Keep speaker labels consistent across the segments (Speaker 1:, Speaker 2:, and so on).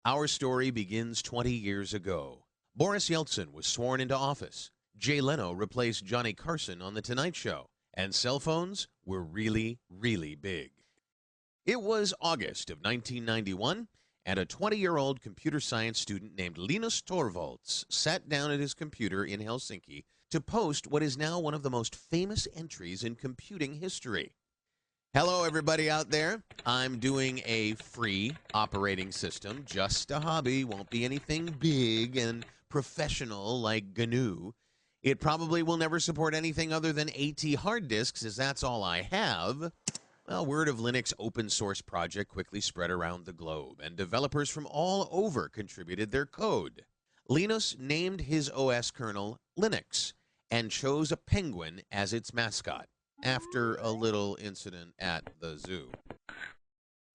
Speaker 1: Our story begins 20 years ago. Boris Yeltsin was sworn into office. Jay Leno replaced Johnny Carson on The Tonight Show. And cell phones were really, really big. It was August of 1991, and a 20-year-old computer science student named Linus Torvalds sat down at his computer in Helsinki to post what is now one of the most famous entries in computing history. Hello, everybody out there. I'm doing a free operating system, just a hobby, won't be anything big and professional like GNU. It probably will never support anything other than AT hard disks, as that's all I have. Well, word of Linux open source project quickly spread around the globe, and developers from all over contributed their code. Linus named his OS kernel Linux and chose a penguin as its mascot, after a little incident at the zoo.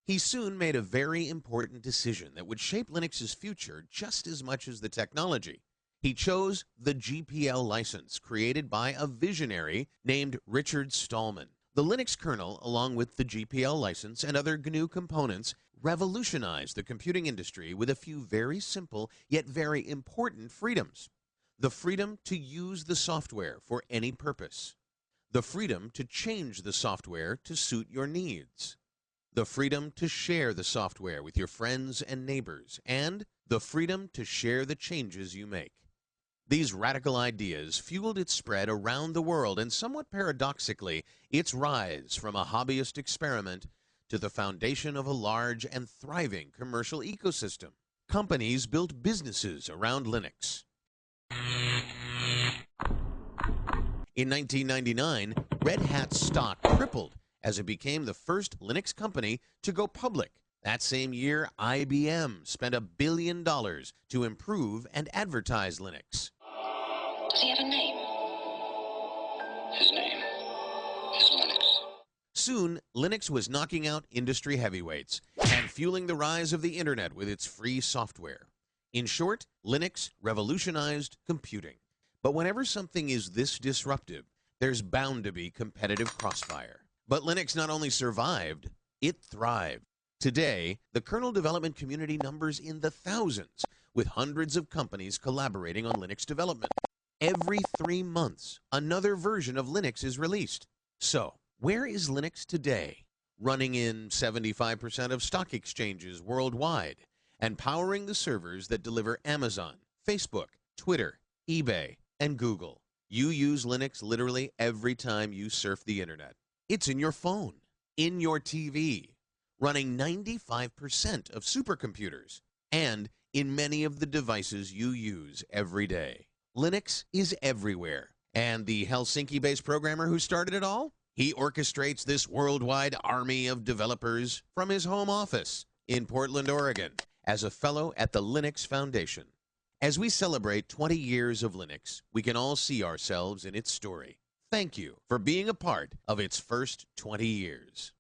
Speaker 1: He soon made a very important decision that would shape Linux's future just as much as the technology. He chose the GPL license, created by a visionary named Richard Stallman. The Linux kernel, along with the GPL license and other GNU components, revolutionized the computing industry with a few very simple yet very important freedoms. The freedom to use the software for any purpose. The freedom to change the software to suit your needs. The freedom to share the software with your friends and neighbors. And the freedom to share the changes you make. These radical ideas fueled its spread around the world, and somewhat paradoxically, its rise from a hobbyist experiment to the foundation of a large and thriving commercial ecosystem. Companies built businesses around Linux. In 1999, Red Hat's stock tripled as it became the first Linux company to go public. That same year, IBM spent $1 billion to improve and advertise Linux.
Speaker 2: Does he have a name? His name is Linux.
Speaker 1: Soon, Linux was knocking out industry heavyweights and fueling the rise of the internet with its free software. In short, Linux revolutionized computing. But whenever something is this disruptive, there's bound to be competitive crossfire. But Linux not only survived, it thrived. Today, the kernel development community numbers in the thousands, with hundreds of companies collaborating on Linux development. Every 3 months, another version of Linux is released. So, where is Linux today? Running in 75% of stock exchanges worldwide, and powering the servers that deliver Amazon, Facebook, Twitter, eBay, and Google. You use Linux literally every time you surf the internet. It's in your phone, in your TV, running 95% of supercomputers, and in many of the devices you use every day. Linux is everywhere. And the Helsinki-based programmer who started it all? He orchestrates this worldwide army of developers from his home office in Portland, Oregon, as a fellow at the Linux Foundation. As we celebrate 20 years of Linux, we can all see ourselves in its story. Thank you for being a part of its first 20 years.